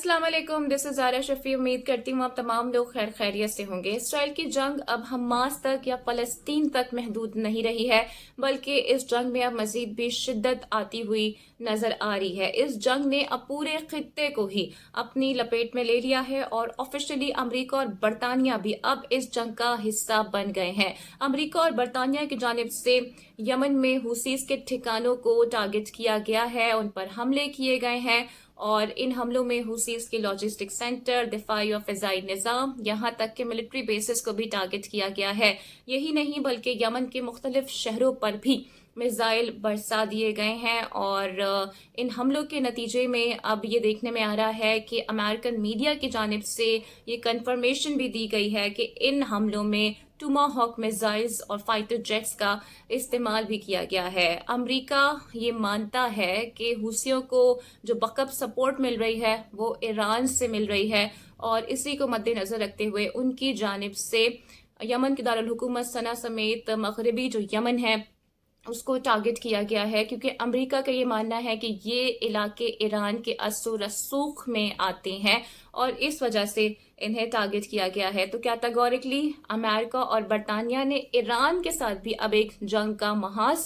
अस्सलाम वालेकुम, this is Zaara Shafi. उम्मीद करती हूँ आप तमाम लोग खैर खैरियत से होंगे। इसराइल की जंग अब हमास तक या फलस्तीन तक महदूद नहीं रही है, बल्कि इस जंग में अब मजीद भी शिद्दत आती हुई नजर आ रही है। इस जंग ने अब पूरे खित्ते को ही अपनी लपेट में ले लिया है और ऑफिशियली अमेरिका और बरतानिया भी अब इस जंग का हिस्सा बन गए हैं। अमेरिका और बरतानिया की जानिब से यमन में हुसीस के ठिकानों को टारगेट किया गया है, उन पर हमले किए गए हैं और इन हमलों में हुसीस के लॉजिस्टिक सेंटर, दिफाई और फिजाई निज़ाम, यहाँ तक के मिलिट्री बेसिस को भी टारगेट किया गया है। यही नहीं बल्कि यमन के मुख्तलिफ शहरों पर भी मिसाइल बरसा दिए गए हैं और इन हमलों के नतीजे में अब ये देखने में आ रहा है कि अमेरिकन मीडिया की जानिब से ये कंफर्मेशन भी दी गई है कि इन हमलों में टुमाहॉक मिसाइल्स और फाइटर जेट्स का इस्तेमाल भी किया गया है। अमेरिका ये मानता है कि हुसियों को जो बकअप सपोर्ट मिल रही है वो ईरान से मिल रही है और इसी को मद्देनजर रखते हुए उनकी जानिब से यमन की दारुल हुकूमत सना समेत मगरबी जो यमन है उसको टारगेट किया गया है, क्योंकि अमेरिका का ये मानना है कि ये इलाके ईरान के असर रसूख में आते हैं और इस वजह से इन्हें टारगेट किया गया है। तो कैटेगोरिकली अमेरिका और बरतानिया ने ईरान के साथ भी अब एक जंग का महाज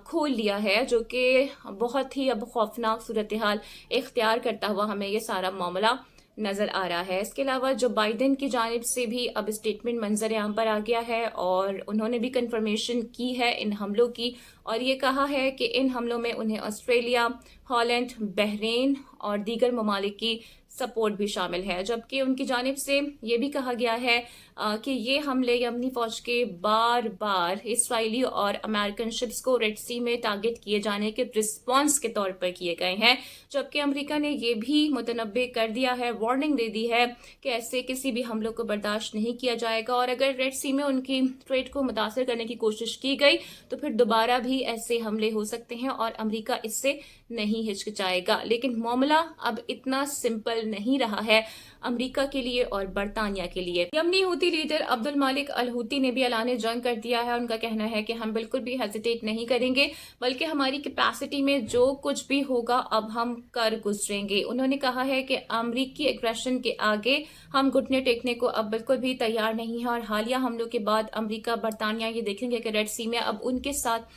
खोल लिया है, जो कि बहुत ही अब खौफनाक सूरत हाल इख्तियार करता हुआ हमें ये सारा मामला नजर आ रहा है। इसके अलावा जो बाइडेन की जानिब से भी अब स्टेटमेंट मंजर आम पर आ गया है और उन्होंने भी कंफर्मेशन की है इन हमलों की और ये कहा है कि इन हमलों में उन्हें ऑस्ट्रेलिया, हॉलैंड, बहरीन और दीगर ममालिक की सपोर्ट भी शामिल है। जबकि उनकी जानिब से ये भी कहा गया है कि ये हमले यमनी फौज के बार बार इसराइली और अमेरिकन शिप्स को रेड सी में टारगेट किए जाने के रिस्पॉन्स के तौर पर किए गए हैं। जबकि अमेरिका ने यह भी मुतनब्बे कर दिया है, वार्निंग दे दी है कि ऐसे किसी भी हमलों को बर्दाश्त नहीं किया जाएगा और अगर रेड सी में उनकी ट्रेड को मुतासर करने की कोशिश की गई तो फिर दोबारा भी ऐसे हमले हो सकते हैं और अमेरिका इससे नहीं हिचकिचाएगा। लेकिन मामला अब इतना सिंपल नहीं रहा है अमेरिका के लिए और बरतानिया के लिए। यमनी हूती लीडर अब्दुल मालिक अल हूती ने भी ऐलान जंग कर दिया है। उनका कहना है कि हम बिल्कुल भी हेजिटेट नहीं करेंगे, बल्कि हमारी कैपेसिटी में जो कुछ भी होगा अब हम कर गुजरेंगे। उन्होंने कहा है कि अमेरिकी एग्रेशन के आगे हम घुटने टेकने को अब बिल्कुल भी तैयार नहीं है और हालिया हमलों के बाद अमेरिका बरतानिया ये देखेंगे कि रेड सी में अब उनके साथ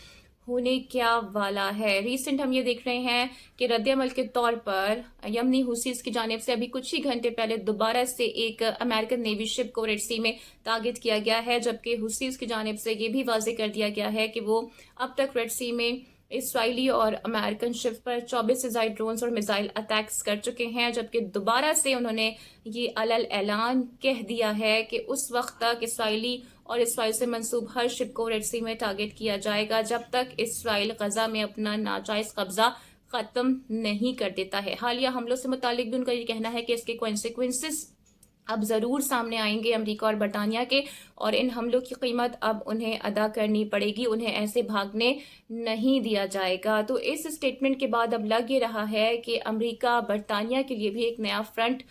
होने क्या वाला है। रिसेंट हम ये देख रहे हैं कि रद्द-ए-अमल के तौर पर यमनी हुसीस की जानिब से अभी कुछ ही घंटे पहले दोबारा से एक अमेरिकन नेवी शिप को रेड सी में टारगेट किया गया है, जबकि हुसीस की जानिब से ये भी वाज़ेह कर दिया गया है कि वो अब तक रेड सी में इसराइली और अमेरिकन शिप पर 24 से ज़ायद ड्रोन्स और मिसाइल अटैक्स कर चुके हैं। जबकि दोबारा से उन्होंने ये अलल ऐलान कह दिया है कि उस वक्त तक इसराइली और इसराइल से मंसूब हर शिप को रेड सी में टारगेट किया जाएगा जब तक इसराइल गजा में अपना नाजायज कब्जा खत्म नहीं कर देता है। हालिया हमलों से मुतालिक भी उनका ये कहना है कि इसके कॉन्सिक्वेंसेस अब जरूर सामने आएंगे अमेरिका और बरतानिया के और इन हमलों की कीमत अब उन्हें अदा करनी पड़ेगी, उन्हें ऐसे भागने नहीं दिया जाएगा। तो इस स्टेटमेंट के बाद अब लग ये रहा है कि अमेरिका बरतानिया के लिए भी एक नया फ्रंट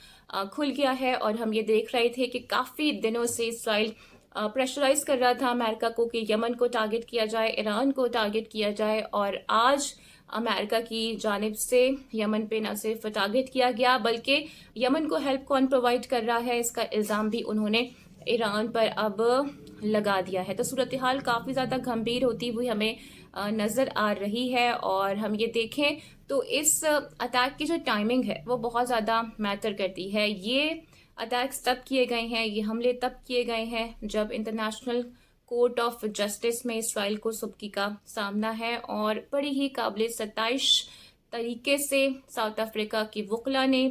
खुल गया है और हम ये देख रहे थे कि काफ़ी दिनों से इसराइल प्रेशराइज कर रहा था अमेरिका को कि यमन को टारगेट किया जाए, ईरान को टारगेट किया जाए और आज अमेरिका की जानिब से यमन पे न सिर्फ टारगेट किया गया बल्कि यमन को हेल्प कौन प्रोवाइड कर रहा है इसका इल्ज़ाम भी उन्होंने ईरान पर अब लगा दिया है। तो सूरत हाल काफ़ी ज़्यादा गंभीर होती हुई हमें नज़र आ रही है और हम ये देखें तो इस अटैक की जो टाइमिंग है वो बहुत ज़्यादा मैटर करती है। ये अटैक्स तब किए गए हैं, ये हमले तब किए गए हैं जब इंटरनेशनल कोर्ट ऑफ जस्टिस में इसराइल को सुबकी का सामना है और बड़ी ही काबिल सताइश तरीके से साउथ अफ्रीका की वकला ने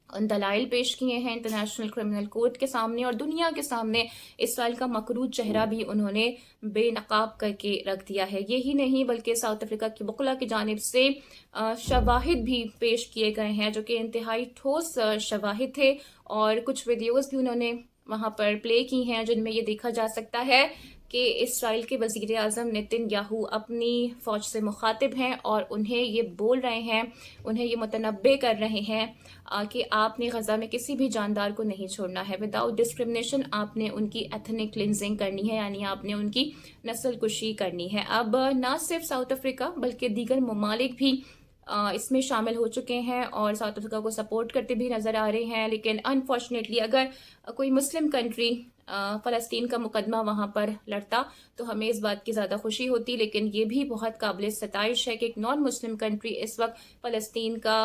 दलाइल पेश किए हैं इंटरनेशनल क्रिमिनल कोर्ट के सामने और दुनिया के सामने इसराइल का मकरूज चेहरा भी उन्होंने बेनकाब करके रख दिया है। यही नहीं बल्कि साउथ अफ्रीका की वकला की जानिब से शवाहिद भी पेश किए गए हैं जो कि इंतहाई ठोस शवाहिद थे और कुछ वीडियोस भी उन्होंने वहाँ पर प्ले की हैं जिनमें ये देखा जा सकता है कि इसराइल के वज़ीर आज़म नेतन्याहू अपनी फ़ौज से मुखातिब हैं और उन्हें ये बोल रहे हैं, उन्हें ये मुतनब्बे कर रहे हैं कि आपने गज़ा में किसी भी जानदार को नहीं छोड़ना है, विदाउट डिस्क्रिमिनेशन आपने उनकी एथनिक क्लिनजिंग करनी है, यानी आपने उनकी नस्ल कुशी करनी है। अब ना सिर्फ साउथ अफ्रीका बल्कि दीगर ममालिक भी اس میں شامل ہو چکے ہیں اور ساؤتھ افریقہ کو سپورٹ کرتے بھی نظر آ رہے ہیں. لیکن انفارچونیٹلی اگر کوئی مسلم کنٹری فلسطین کا مقدمہ وہاں پر لڑتا تو ہمیں اس بات کی زیادہ خوشی ہوتی. لیکن یہ بھی بہت قابل ستائش ہے کہ ایک نان مسلم کنٹری اس وقت فلسطین کا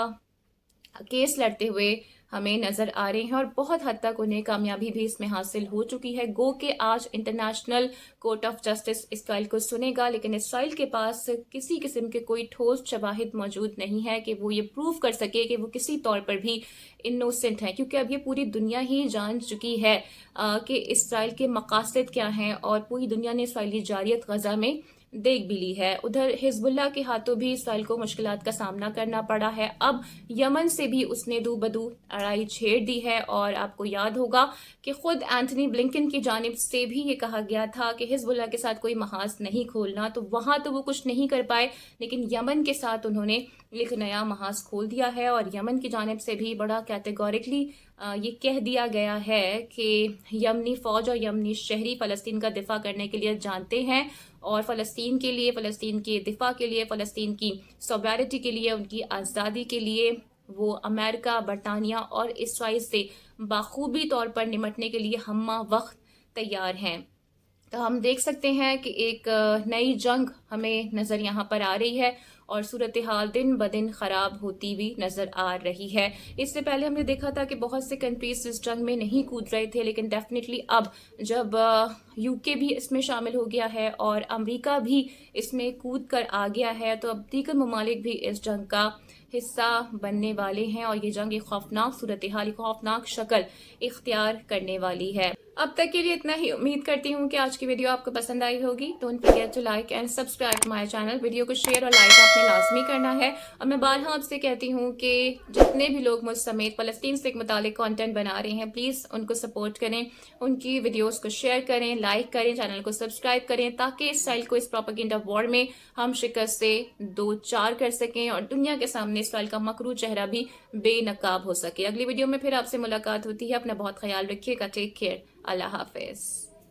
کیس لڑتے ہوئے ہمیں نظر آ رہے ہیں اور بہت حد تک انہیں کامیابی بھی اس میں حاصل ہو چکی ہے. گو کہ آج انٹرنیشنل کورٹ آف جسٹس اسرائیل کو سنے گا، لیکن اسرائیل کے پاس کسی قسم کے کوئی ٹھوس شواہد موجود نہیں ہے کہ وہ یہ پروف کر سکے کہ وہ کسی طور پر بھی انوسنٹ ہیں، کیونکہ اب یہ پوری دنیا ہی جان چکی ہے کہ اسرائیل کے مقاصد کیا ہیں اور پوری دنیا نے اسرائیلی جارحیت غزہ میں دیکھ بھی لی ہے. ادھر حزب اللہ کے ہاتھوں بھی اسرائیل کو مشکلات کا سامنا کرنا پڑا ہے. اب یمن سے بھی اس نے دو بدو اڑائی چھیڑ دی ہے اور آپ کو یاد ہوگا کہ خود اینٹھنی بلنکن کی جانب سے بھی یہ کہا گیا تھا کہ حزب اللہ کے ساتھ کوئی محاذ نہیں کھولنا، تو وہاں تو وہ کچھ نہیں کر پائے، لیکن یمن کے ساتھ انہوں نے ایک نیا محاذ کھول دیا ہے. اور یمن کی جانب سے بھی بڑا کیٹیگوریکلی یہ کہہ دیا گیا ہے کہ یمنی فوج اور یمنی شہری فلسطین کا دفاع کرنے کے لیے جانتے ہیں اور فلسطین کے لیے، فلسطین کے دفاع کے لیے، فلسطین کی سوورنٹی کے لیے، ان کی آزادی کے لیے وہ امریکہ، برطانیہ اور اسرائیل سے بخوبی طور پر نمٹنے کے لیے ہمہ وقت تیار ہیں. تو ہم دیکھ سکتے ہیں کہ ایک نئی جنگ ہمیں نظر یہاں پر آ رہی ہے اور صورتحال دن بدن خراب ہوتی بھی نظر آ رہی ہے. اس سے پہلے ہم نے دیکھا تھا کہ بہت سے کنٹریز اس جنگ میں نہیں کود رہے تھے، لیکن ڈیفینیٹلی اب جب یو کے بھی اس میں شامل ہو گیا ہے اور امریکہ بھی اس میں کود کر آ گیا ہے، تو اب دیگر ممالک بھی اس جنگ کا حصہ بننے والے ہیں اور یہ جنگ ایک خوفناک صورتحال، ایک خوفناک شکل اختیار کرنے والی ہے. اب تک کے لیے اتنا ہی. امید کرتی ہوں کہ آج کی ویڈیو آپ کو پسند آئی ہوگی. Don't forget to like and subscribe my channel. Video کو شیئر اور لائک آپ نے لازمی کرنا ہے. اور میں بارہا آپ سے کہتی ہوں کہ جتنے بھی لوگ مجھ سمیت فلسطین سے متعلق کانٹینٹ بنا رہے ہیں، پلیز ان کو سپورٹ کریں، ان کی ویڈیوز کو شیئر کریں، لائک کریں، چینل کو سبسکرائب کریں، تاکہ اسرائیل کو اس پروپیگنڈا وار میں ہم شکست سے دو چار کر سکیں اور دنیا کے سامنے اسرائیل کا مکروہ چہرہ بھی بے نقاب ہو سکے. اگلی ویڈیو میں پھر آپ سے ملاقات ہوتی ہے. اپنا بہت خیال رکھیے گا. Take care. اللہ حافظ.